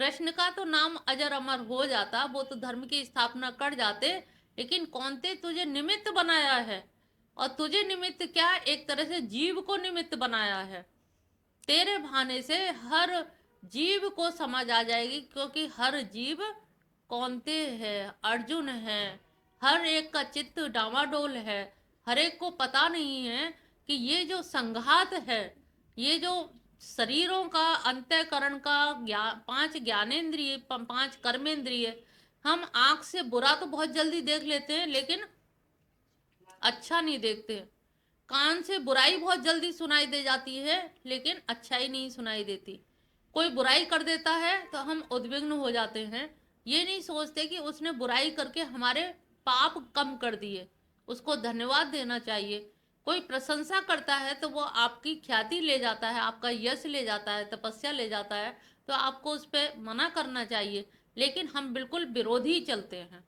कृष्ण का तो नाम अजर अमर हो जाता, वो तो धर्म की स्थापना कर जाते, लेकिन कौन ते तुझे निमित्त बनाया है। और तुझे निमित्त क्या, एक तरह से जीव को निमित्त बनाया है। तेरे बहाने से हर जीव को समझ आ जाएगी, क्योंकि हर जीव कौनते है, अर्जुन है, हर एक का चित्त डामाडोल है। हर एक को पता नहीं है कि ये जो संघात है, ये जो शरीरों का, अंतःकरण का, पांच ज्ञानेंद्रिय, पांच कर्मेंद्रिय, हम आंख से बुरा तो बहुत जल्दी देख लेते हैं, लेकिन अच्छा नहीं देखते। कान से बुराई बहुत जल्दी सुनाई दे जाती है, लेकिन अच्छाई नहीं सुनाई देती। कोई बुराई कर देता है तो हम उद्विग्न हो जाते हैं, ये नहीं सोचते कि उसने बुराई करके हमारे पाप कम कर दिए, उसको धन्यवाद देना चाहिए। कोई प्रशंसा करता है तो वो आपकी ख्याति ले जाता है, आपका यश ले जाता है, तपस्या ले जाता है, तो आपको उस पर मना करना चाहिए। लेकिन हम बिल्कुल विरोधी चलते हैं।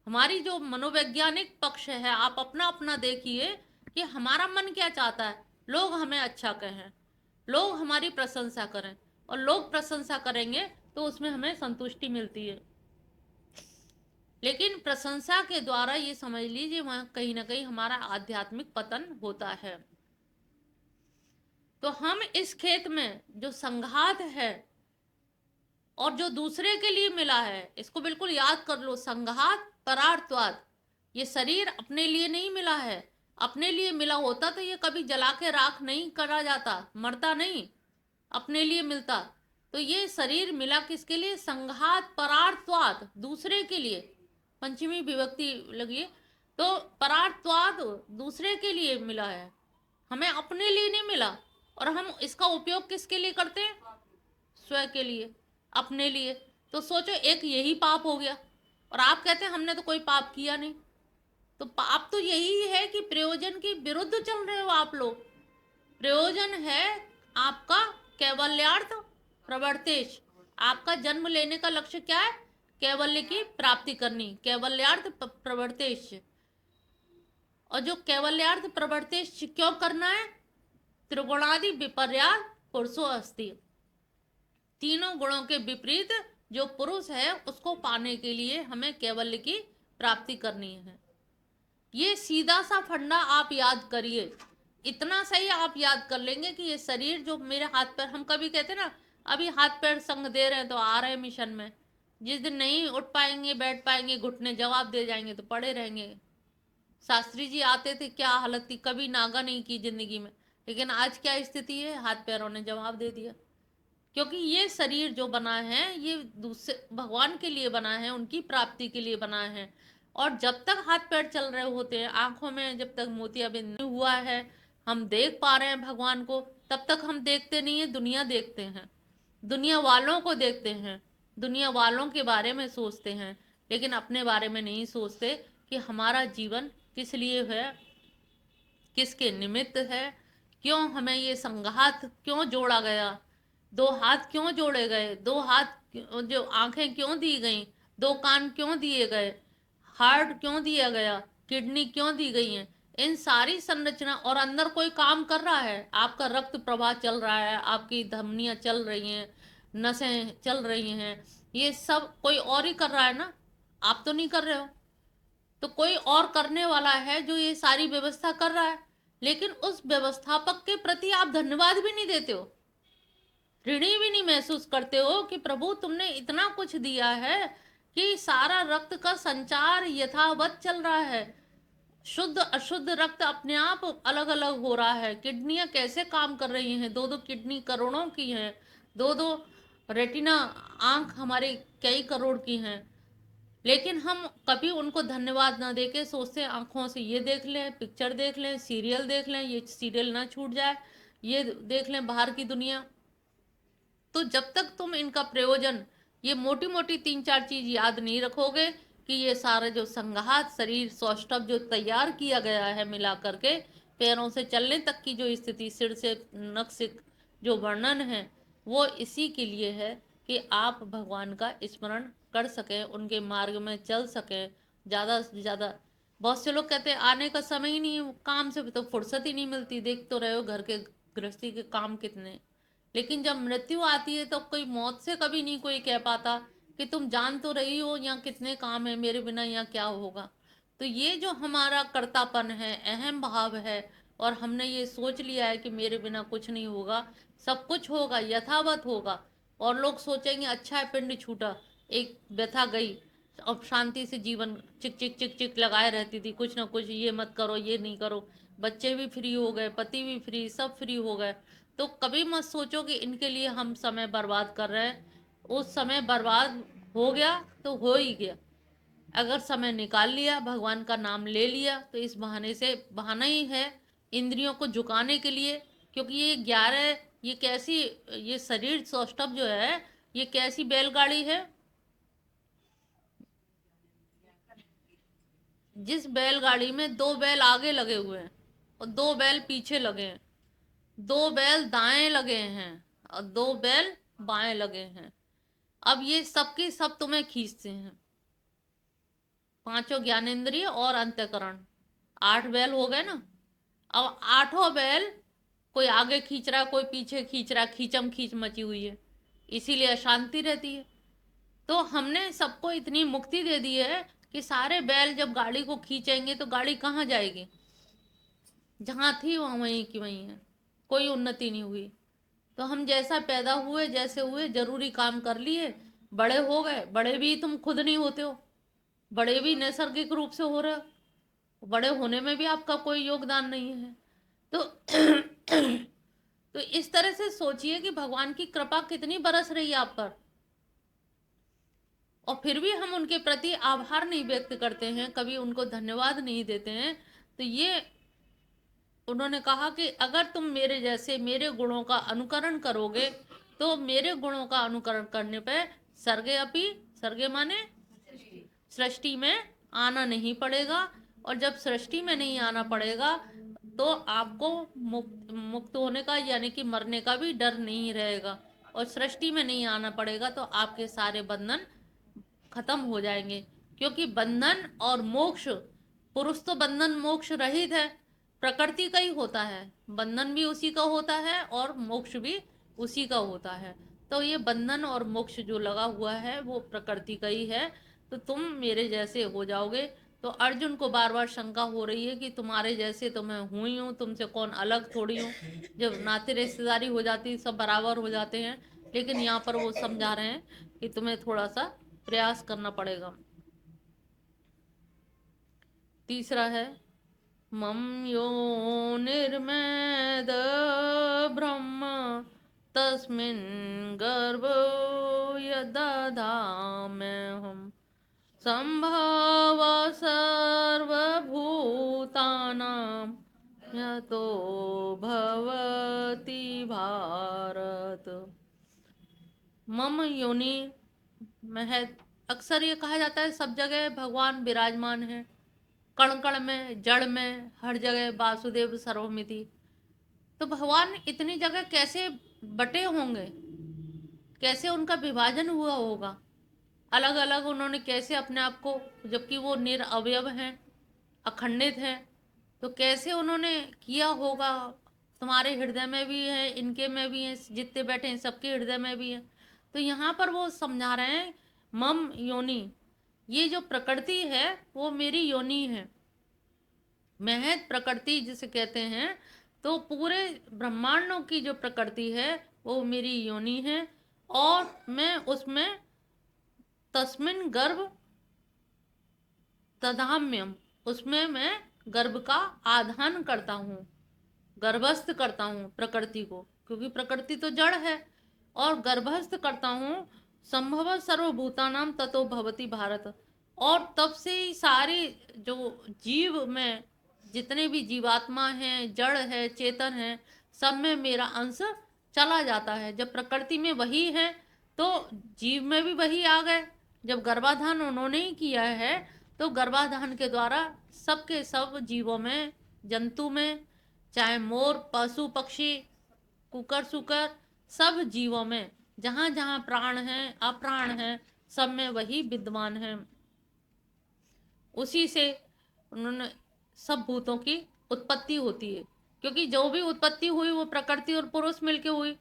हमारी जो मनोवैज्ञानिक पक्ष है, आप अपना अपना देखिए कि हमारा मन क्या चाहता है। लोग हमें अच्छा कहें, लोग हमारी प्रशंसा करें, और लोग प्रशंसा करेंगे तो उसमें हमें संतुष्टि मिलती है। लेकिन प्रशंसा के द्वारा ये समझ लीजिए वहां कहीं ना कहीं हमारा आध्यात्मिक पतन होता है। तो हम इस खेत में जो संघात है और जो दूसरे के लिए मिला है, इसको बिल्कुल याद कर लो। संघात परार्थवाद, ये शरीर अपने लिए नहीं मिला है। अपने लिए मिला होता तो ये कभी जला के राख नहीं करा जाता, मरता नहीं, अपने लिए मिलता। तो ये शरीर मिला किसके लिए? संघात परार्थवाद, दूसरे के लिए, पंचमी विभक्ति लगी। तो परार्थवाद दूसरे के लिए मिला है, हमें अपने लिए नहीं मिला। और हम इसका उपयोग किसके लिए करते हैं? स्वयं के लिए, अपने लिए। तो सोचो, एक यही पाप हो गया, और आप कहते हैं हमने तो कोई पाप किया नहीं। तो पाप तो यही है कि प्रयोजन के विरुद्ध चल रहे हो आप लोग। प्रयोजन है आपका कैवल्यार्थ प्रवर्तेश। आपका जन्म लेने का लक्ष्य क्या है? कैवल्य की प्राप्ति करनी, कैवल्यार्थ प्रवर्तेश। और जो कैवल्यार्थ प्रवर्तेश क्यों करना है? त्रिगुणादि विपर्यास पुरुषो अस्ति। तीनों गुणों के विपरीत जो पुरुष है, उसको पाने के लिए हमें कैवल्य की प्राप्ति करनी है। ये सीधा सा फंडा आप याद करिए। इतना सही आप याद कर लेंगे कि ये शरीर जो मेरे हाथ पैर, हम कभी कहते ना अभी हाथ पैर संग दे रहे हैं तो आ रहे हैं मिशन में, जिस दिन नहीं उठ पाएंगे, बैठ पाएंगे, घुटने जवाब दे जाएंगे तो पड़े रहेंगे। शास्त्री जी आते थे, क्या हालत थी, कभी नागा नहीं की जिंदगी में, लेकिन आज क्या स्थिति है, हाथ पैरों ने जवाब दे दिया। क्योंकि ये शरीर जो बना है, ये दूसरे भगवान के लिए बना है, उनकी प्राप्ति के लिए बना है। और जब तक हाथ पैर चल रहे होते हैं, आंखों में जब तक मोतियाबिंद नहीं हुआ है, हम देख पा रहे हैं भगवान को, तब तक हम देखते नहीं है, दुनिया देखते हैं, दुनिया वालों को देखते हैं, दुनिया वालों के बारे में सोचते हैं, लेकिन अपने बारे में नहीं सोचते कि हमारा जीवन किस लिए है, किसके निमित्त है, क्यों हमें ये संघात क्यों जोड़ा गया, दो हाथ क्यों जोड़े गए, दो हाथ जो आंखें क्यों दी गई, दो कान क्यों दिए गए, हार्ट क्यों दिया गया, किडनी क्यों दी गई है। इन सारी संरचना, और अंदर कोई काम कर रहा है, आपका रक्त प्रवाह चल रहा है, आपकी धमनियां चल रही हैं, नसें चल रही हैं, ये सब कोई और ही कर रहा है ना, आप तो नहीं कर रहे हो। तो कोई और करने वाला है जो ये सारी व्यवस्था कर रहा है, लेकिन उस व्यवस्थापक के प्रति आप धन्यवाद भी नहीं देते हो, ऋणी भी नहीं महसूस करते हो कि प्रभु तुमने इतना कुछ दिया है कि सारा रक्त का संचार यथावत चल रहा है, शुद्ध अशुद्ध रक्त अपने आप अलग अलग हो रहा है, किडनियां कैसे काम कर रही हैं, दो दो किडनी करोड़ों की हैं, दो दो रेटिना आंख हमारे कई करोड़ की हैं। लेकिन हम कभी उनको धन्यवाद ना देके सोचते हैं आंखों से ये देख लें, पिक्चर देख लें, सीरियल देख लें, ये सीरियल ना छूट जाए, ये देख लें बाहर की दुनिया। तो जब तक तुम इनका प्रयोजन, ये मोटी मोटी तीन चार चीज याद नहीं रखोगे कि ये सारा जो संघात शरीर सौष्ठव जो तैयार किया गया है मिला करके, पैरों से चलने तक की जो स्थिति, सिर से नख से जो वर्णन है, वो इसी के लिए है कि आप भगवान का स्मरण कर सकें, उनके मार्ग में चल सकें ज़्यादा से ज़्यादा। बहुत से लोग कहते हैं आने का समय ही नहीं है, काम से तो फुर्सत ही नहीं मिलती, देख तो रहे हो घर के गृहस्थी के काम कितने, लेकिन जब मृत्यु आती है तो कोई मौत से कभी नहीं कोई कह पाता कि तुम जान तो रही हो यहाँ कितने काम है, मेरे बिना यहाँ क्या होगा। तो ये जो हमारा कर्तापन है, अहम भाव है, और हमने ये सोच लिया है कि मेरे बिना कुछ नहीं होगा, सब कुछ होगा, यथावत होगा, और लोग सोचेंगे अच्छा है पिंड छूटा, एक व्यथा गई, अब शांति से जीवन चिक चिक चिक चिक लगाए रहती थी, कुछ ना कुछ ये मत करो ये नहीं करो, बच्चे भी फ्री हो गए, पति भी फ्री, सब फ्री हो गए। तो कभी मत सोचो कि इनके लिए हम समय बर्बाद कर रहे हैं। उस समय बर्बाद हो गया तो हो ही गया। अगर समय निकाल लिया, भगवान का नाम ले लिया, तो इस बहाने से बहाना ही है इंद्रियों को झुकाने के लिए। क्योंकि ये 11, ये कैसी, ये शरीर सौष्ठव जो है, ये कैसी बैलगाड़ी है। जिस बैलगाड़ी में 2 बैल आगे लगे हुए हैं और 2 बैल पीछे लगे हैं, 2 बैल दाएं लगे हैं और 2 बैल बाएं लगे हैं, अब ये सबके सब तुम्हें खींचते हैं। पांचों ज्ञानेंद्रिय और अंतःकरण, 8 बैल हो गए ना। अब आठों बैल, कोई आगे खींच रहा, कोई पीछे खींच रहा, खींचम खींच मची हुई है, इसीलिए अशांति रहती है। तो हमने सबको इतनी मुक्ति दे दी है कि सारे बैल जब गाड़ी को खींचेंगे तो गाड़ी कहाँ जाएगी, जहां थी वहां वहीं की वहीं है, कोई उन्नति नहीं हुई। तो हम जैसा पैदा हुए, जैसे हुए, जरूरी काम कर लिए, बड़े हो गए। बड़े भी तुम खुद नहीं होते हो, बड़े भी नैसर्गिक रूप से हो रहे हो, बड़े होने में भी आपका कोई योगदान नहीं है। तो तो इस तरह से सोचिए कि भगवान की कृपा कितनी बरस रही है आप पर, और फिर भी हम उनके प्रति आभार नहीं व्यक्त करते हैं, कभी उनको धन्यवाद नहीं देते हैं। तो ये उन्होंने कहा कि अगर तुम मेरे जैसे मेरे गुणों का अनुकरण करोगे, तो मेरे गुणों का अनुकरण करने पे सर्गे अपि, सर्गे माने सृष्टि में आना नहीं पड़ेगा। और जब सृष्टि में नहीं आना पड़ेगा तो आपको मुक्त होने का, यानी कि मरने का भी डर नहीं रहेगा। और सृष्टि में नहीं आना पड़ेगा तो आपके सारे बंधन खत्म हो जाएंगे। क्योंकि बंधन और मोक्ष, पुरुष तो बंधन मोक्ष रहित है, प्रकृति का ही होता है, बंधन भी उसी का होता है और मोक्ष भी उसी का होता है। तो ये बंधन और मोक्ष जो लगा हुआ है वो प्रकृति का ही है। तो तुम मेरे जैसे हो जाओगे। तो अर्जुन को बार बार शंका हो रही है कि तुम्हारे जैसे तो मैं हुई हूँ, तुमसे कौन अलग थोड़ी हूँ। जब नाते रिश्तेदारी हो जाती, सब बराबर हो जाते हैं। लेकिन यहाँ पर वो समझा रहे हैं कि तुम्हें थोड़ा सा प्रयास करना पड़ेगा। तीसरा है मम यो निर्मेद ब्रह्म तस्मिन् गर्भो यदधाम्यहम् संभव सर्वभूतानां यतो भवति भारत। मम योनि महत, अक्सर ये कहा जाता है सब जगह भगवान विराजमान है, कण कण में, जड़ में, हर जगह वासुदेव सर्वमिति। तो भगवान इतनी जगह कैसे बटे होंगे, कैसे उनका विभाजन हुआ होगा, अलग अलग उन्होंने कैसे अपने आप को, जबकि वो निरअवयव हैं, अखंडित हैं, तो कैसे उन्होंने किया होगा। तुम्हारे हृदय में भी है, इनके में भी है, जितने बैठे हैं सबके हृदय में भी है। तो यहाँ पर वो समझा रहे हैं मम योनि, ये जो प्रकृति है वो मेरी योनि है। महत प्रकृति जिसे कहते हैं, तो पूरे ब्रह्मांडों की जो प्रकृति है वो मेरी योनि है। और मैं उसमें तस्मिन गर्भ तदाम्यम, उसमें मैं गर्भ का आधान करता हूँ, गर्भस्थ करता हूँ प्रकृति को, क्योंकि प्रकृति तो जड़ है, और गर्भस्थ करता हूँ। संभव सर्वभूतानाम ततो भवति भारत, और तब से ही सारी जो जीव में, जितने भी जीवात्मा हैं, जड़ है, चेतन है, सब में मेरा अंश चला जाता है। जब प्रकृति में वही है तो जीव में भी वही आ गए। जब गर्भाधान उन्होंने ही किया है तो गर्भाधान के द्वारा सबके सब जीवों में, जंतु में, चाहे मोर, पशु पक्षी, कुकर सुकर, सब जीवों में जहां जहां प्राण है, अप्राण है, सब में वही विद्वान है। उसी से उन्होंने सब भूतों की उत्पत्ति होती है। क्योंकि जो भी उत्पत्ति हुई वो प्रकृति और पुरुष मिलके हुई।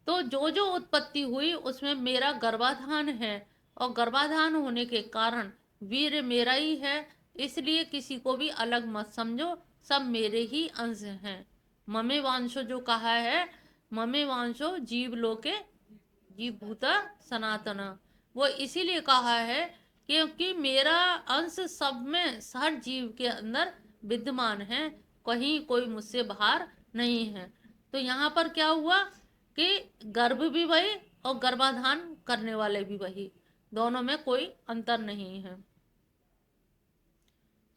तो जो जो उत्पत्ति हुई उसमें मेरा गर्भाधान है, और गर्भाधान होने के कारण वीर मेरा ही है, इसलिए किसी को भी अलग मत समझो, सब मेरे ही अंश हैं। ममे वांशो जो कहा है, ममे वांशो जीव लोके जीव भूता सनातन, वो इसीलिए कहा है क्योंकि मेरा अंश सब में, हर जीव के अंदर विद्यमान है, कहीं कोई मुझसे बाहर नहीं है। तो यहाँ पर क्या हुआ कि गर्भ भी वही और गर्भाधान करने वाले भी वही, दोनों में कोई अंतर नहीं है।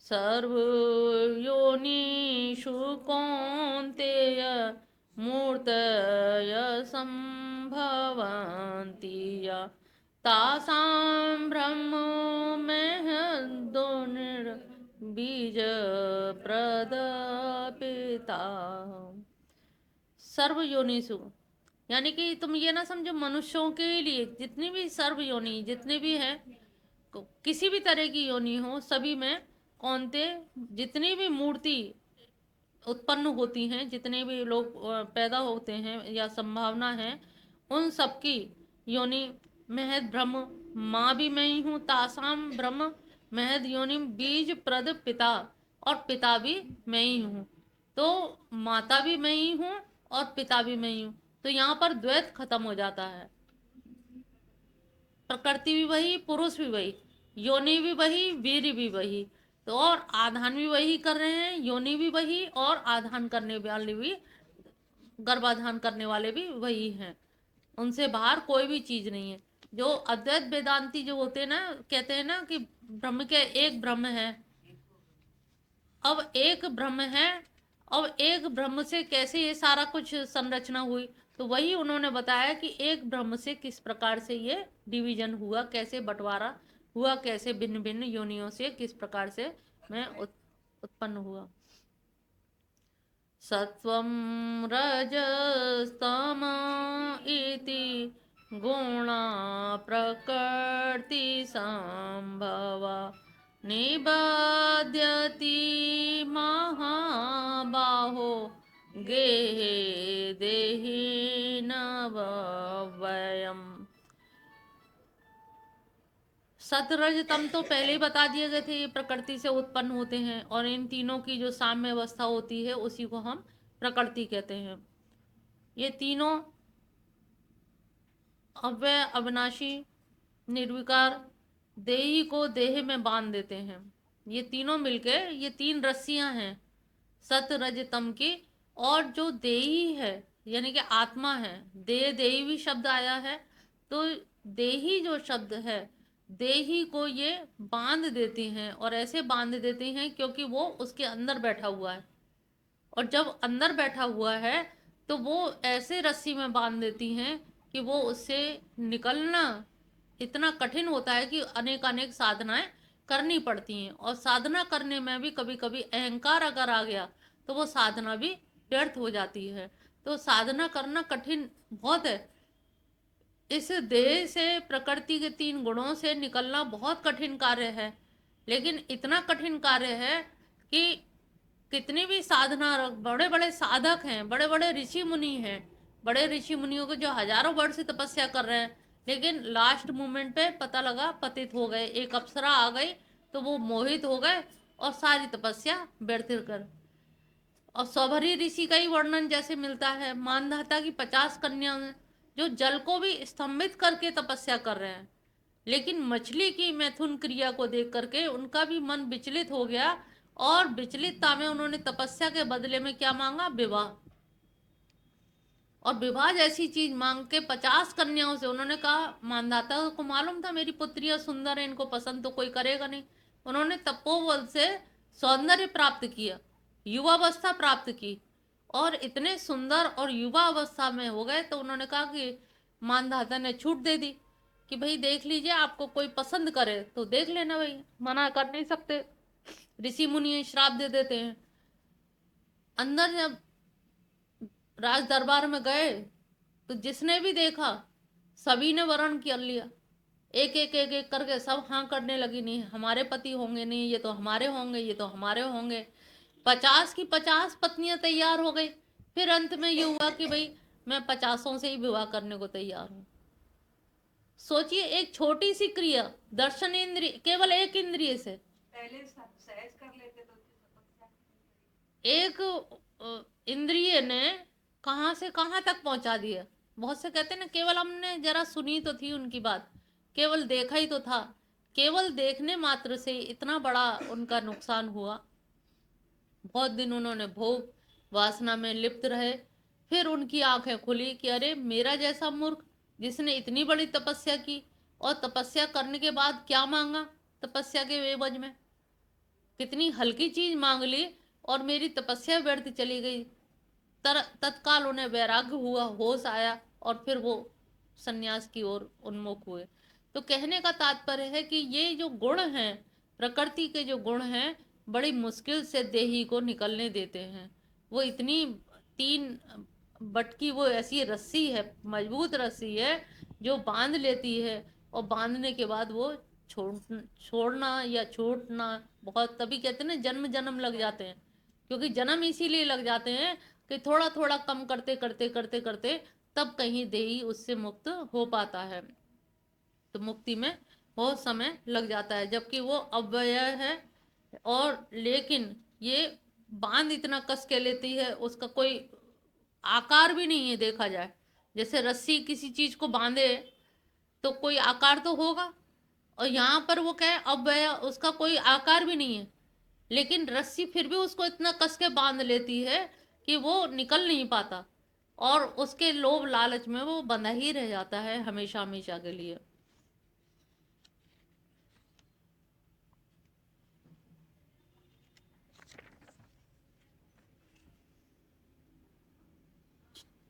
सर्व योनिषु कौन्तेय मूर्तय संभवन्ति या तासां ब्रह्म बीज प्रदपिता। सर्व योनिषु यानी कि तुम ये ना समझो मनुष्यों के लिए जितनी भी सर्व योनि जितने भी हैं, किसी भी तरह की योनि हो, सभी में कौनते जितनी भी मूर्ति उत्पन्न होती हैं, जितने भी लोग पैदा होते हैं या संभावना है, उन सबकी योनि महद ब्रह्म, माँ भी मैं ही हूँ, तासाम ब्रह्म महद योनि बीज प्रद पिता, और पिता भी मैं ही हूँ। तो माता भी मैं ही हूँ और पिता भी मैं ही हूँ। तो यहाँ पर द्वैत खत्म हो जाता है। प्रकृति भी वही, पुरुष भी वही, योनि भी वही, वीर भी वही, तो और आधान भी वही कर रहे हैं, योनि भी वही और आधान करने वाले भी, गर्भाधान करने वाले भी वही हैं। उनसे बाहर कोई भी चीज नहीं है। जो अद्वैत वेदांती जो होते हैं ना, कहते हैं ना कि ब्रह्म के एक ब्रह्म है, अब एक ब्रह्म है, अब एक ब्रह्म से कैसे ये सारा कुछ संरचना हुई, तो वही उन्होंने बताया कि एक ब्रह्म से किस प्रकार से ये डिवीजन हुआ, कैसे बंटवारा हुआ, कैसे भिन्न भिन्न योनियों से किस प्रकार से मैं उत्पन्न हुआ। सत्वं रजस्तम इति गुणा प्रकृति संभवा निबध्यति महाबाहो गेहे देहि नवयम्। सतरज तम तो पहले ही बता दिए गए थे, ये प्रकृति से उत्पन्न होते हैं, और इन तीनों की जो साम्य अवस्था होती है उसी को हम प्रकृति कहते हैं। ये तीनों अव्यय, अविनाशी, निर्विकार, देही को देह में बांध देते हैं। ये तीनों मिलके ये तीन रस्सियां हैं सत रज तम की, और जो देही है यानी कि आत्मा है, देही भी शब्द आया है, तो देही जो शब्द है, देही को ये बांध देती हैं, और ऐसे बांध देती हैं क्योंकि वो उसके अंदर बैठा हुआ है, और जब अंदर बैठा हुआ है तो वो ऐसे रस्सी में बांध देती हैं कि वो उससे निकलना इतना कठिन होता है कि अनेक अनेक साधनाएं करनी पड़ती हैं, और साधना करने में भी कभी कभी अहंकार अगर आ गया तो वो साधना भी व्यर्थ हो जाती है। तो साधना करना कठिन बहुत है। इस देह से, प्रकृति के तीन गुणों से निकलना बहुत कठिन कार्य है, लेकिन इतना कठिन कार्य है कि कितनी भी साधना, बड़े बड़े साधक हैं, बड़े बड़े ऋषि मुनि हैं, बड़े ऋषि मुनियों को जो हजारों वर्ष से तपस्या कर रहे हैं, लेकिन लास्ट मोमेंट पे पता लगा पतित हो गए, एक अप्सरा आ गई तो वो मोहित हो गए और सारी तपस्या व्यर्थ कर। और सौभरी ऋषि का ही वर्णन जैसे मिलता है, मानधाता की 50 कन्याएं जो जल को भी स्तंभित करके तपस्या कर रहे हैं, लेकिन मछली की मैथुन क्रिया को देख करके उनका भी मन विचलित हो गया, और विचलितता में उन्होंने तपस्या के बदले में क्या मांगा? विवाह। और विवाह जैसी चीज मांग के 50 कन्याओं से उन्होंने कहा, मानधाता को मालूम था मेरी पुत्रियां सुंदर है, इनको पसंद तो कोई करेगा नहीं, उन्होंने तपोबल से सौंदर्य प्राप्त किया, युवावस्था प्राप्त की, और इतने सुंदर और युवा अवस्था में हो गए, तो उन्होंने कहा कि मानधाता ने छूट दे दी कि भाई देख लीजिए, आपको कोई पसंद करे तो देख लेना, भाई मना कर नहीं सकते। ऋषि मुनि श्राप दे देते हैं। अंदर जब राज दरबार में गए तो जिसने भी देखा सभी ने वरण कर लिया, एक एक एक एक करके सब हाँ करने लगी, नहीं हमारे पति होंगे, नहीं ये तो हमारे होंगे, ये तो हमारे होंगे। 50 की 50 पत्नियां तैयार हो गई। फिर अंत में ये हुआ कि भाई मैं 50 से ही विवाह करने को तैयार हूँ। सोचिए, एक छोटी सी क्रिया, दर्शन इंद्रिय, केवल एक इंद्रिय से पहले सहज कर लेते तो एक इंद्रिय ने कहां से कहां तक पहुंचा दिया। बहुत से कहते हैं ना, केवल हमने जरा सुनी तो थी उनकी बात, केवल देखा ही तो था। केवल देखने मात्र से इतना बड़ा उनका नुकसान हुआ। बहुत दिन उन्होंने भोग वासना में लिप्त रहे। फिर उनकी आंखें खुली कि अरे, मेरा जैसा मूर्ख जिसने इतनी बड़ी तपस्या की, और तपस्या करने के बाद क्या मांगा तपस्या के एवज में, कितनी हल्की चीज मांग ली और मेरी तपस्या व्यर्थ चली गई। तत्काल उन्हें वैराग्य हुआ, होश आया, और फिर वो सन्यास की ओर उन्मुख हुए। तो कहने का तात्पर्य है कि ये जो गुण हैं, प्रकृति के जो गुण हैं, बड़ी मुश्किल से देही को निकलने देते हैं। वो इतनी 3 बटकी वो ऐसी रस्सी है, मजबूत रस्सी है, जो बांध लेती है, और बांधने के बाद वो छोड़ना या छूटना बहुत, तभी कहते हैं ना जन्म जन्म लग जाते हैं। क्योंकि जन्म इसीलिए लग जाते हैं कि थोड़ा थोड़ा कम करते करते करते करते तब कहीं देही उससे मुक्त हो पाता है। तो मुक्ति में बहुत समय लग जाता है, जबकि वो अव्यय है। और लेकिन ये बांध इतना कस के लेती है, उसका कोई आकार भी नहीं है देखा जाए। जैसे रस्सी किसी चीज को बांधे तो कोई आकार तो होगा, और यहाँ पर वो क्या है, अव्यय, उसका कोई आकार भी नहीं है। लेकिन रस्सी फिर भी उसको इतना कस के बांध लेती है कि वो निकल नहीं पाता, और उसके लोभ लालच में वो बंधा ही रह जाता है हमेशा हमेशा के लिए।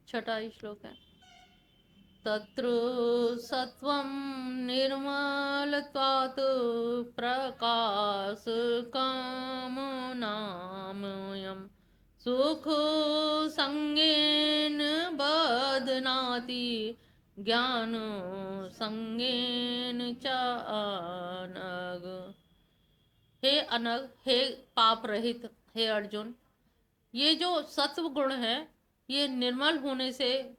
छठा श्लोक है, तत्र सत्वं निर्मलत्वात् प्रकाशकामनामयम् सुख संगेन बध्नाति ज्ञान संगेन च अनग। हे अनग, हे पाप रहित, हे अर्जुन, ये जो सत्व गुण है, ये निर्मल होने से,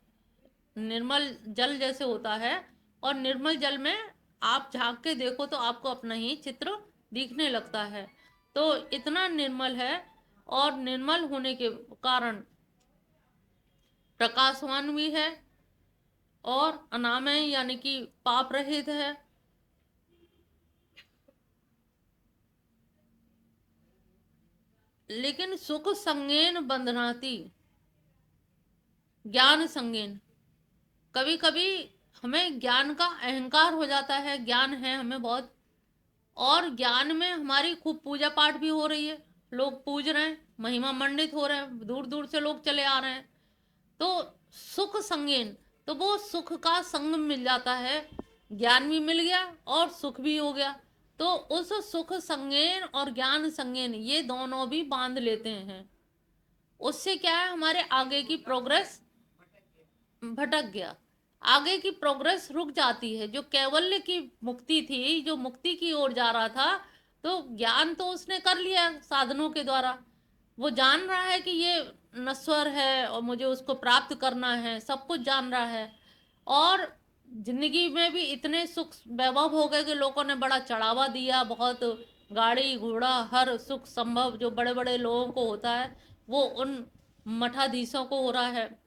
निर्मल जल जैसे होता है, और निर्मल जल में आप झांक के देखो तो आपको अपना ही चित्र दिखने लगता है। तो इतना निर्मल है, और निर्मल होने के कारण प्रकाशवान भी है, और अनामय यानी कि पाप रहित है। लेकिन सुख संगेन बंधनाती, ज्ञान संगेन, कभी कभी हमें ज्ञान का अहंकार हो जाता है, ज्ञान है हमें बहुत, और ज्ञान में हमारी खूब पूजा पाठ भी हो रही है, लोग पूज रहे हैं, महिमा मंडित हो रहे हैं, दूर दूर से लोग चले आ रहे हैं। तो सुख संगेन, तो वो सुख का संग मिल जाता है, ज्ञान भी मिल गया और सुख भी हो गया। तो उस सुख संगेन और ज्ञान संगेन, ये दोनों भी बांध लेते हैं। उससे क्या है, हमारे आगे की प्रोग्रेस भटक गया, आगे की प्रोग्रेस रुक जाती है। जो कैवल्य की मुक्ति थी, जो मुक्ति की ओर जा रहा था, तो ज्ञान तो उसने कर लिया साधनों के द्वारा, वो जान रहा है कि ये नश्वर है और मुझे उसको प्राप्त करना है, सब कुछ जान रहा है। और जिंदगी में भी इतने सुख वैभव हो गए कि लोगों ने बड़ा चढ़ावा दिया, बहुत गाड़ी घोड़ा हर सुख संभव जो बड़े बड़े लोगों को होता है, वो उन मठाधीशों को हो रहा है।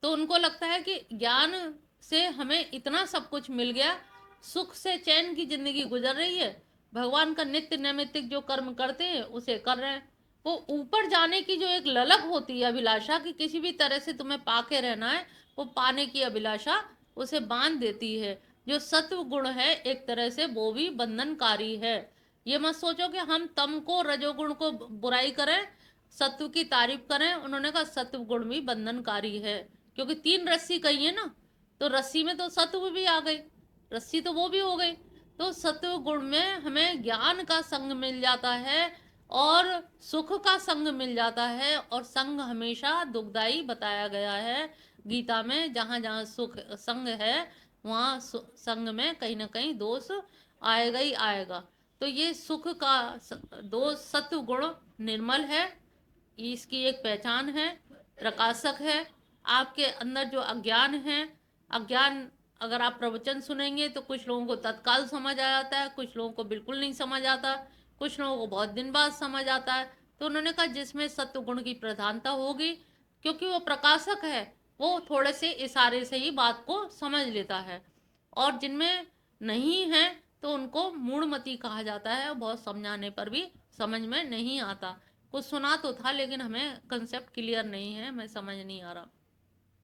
तो उनको लगता है कि ज्ञान से हमें इतना सब कुछ मिल गया, सुख से चैन की जिंदगी गुजर रही है, भगवान का नित्य नैमित्तिक जो कर्म करते हैं उसे कर रहे हैं। वो ऊपर जाने की जो एक ललक होती है, अभिलाषा, कि किसी भी तरह से तुम्हें पाके रहना है, वो पाने की अभिलाषा उसे बांध देती है। जो सत्व गुण है एक तरह से वो भी बंधनकारी है। ये मत सोचो कि हम तम को, रजोगुण को बुराई करें, सत्व की तारीफ करें। उन्होंने कहा सत्व गुण भी बंधनकारी है, क्योंकि 3 रस्सी कही है ना, तो रस्सी में तो सत्व भी आ गई, रस्सी तो वो भी हो गई। तो सत्व गुण में हमें ज्ञान का संग मिल जाता है, और सुख का संग मिल जाता है, और संग हमेशा दुखदाई बताया गया है गीता में। जहां जहां सुख संग है, वहां संग में कहीं ना कहीं दोष आएगा ही आएगा। तो ये सुख का दोष, सत्व गुण निर्मल है, इसकी एक पहचान है, प्रकाशक है, आपके अंदर जो अज्ञान है, अज्ञान, अगर आप प्रवचन सुनेंगे तो कुछ लोगों को तत्काल समझ आ जाता है, कुछ लोगों को बिल्कुल नहीं समझ आता, कुछ लोगों को बहुत दिन बाद समझ आता है। तो उन्होंने कहा जिसमें सत्व गुण की प्रधानता होगी, क्योंकि वो प्रकाशक है, वो थोड़े से इशारे से ही बात को समझ लेता है, और जिनमें नहीं है तो उनको मूढ़मती कहा जाता है, बहुत समझाने पर भी समझ में नहीं आता। कुछ सुना तो था लेकिन हमें कंसेप्ट क्लियर नहीं है, मैं समझ नहीं आ रहा।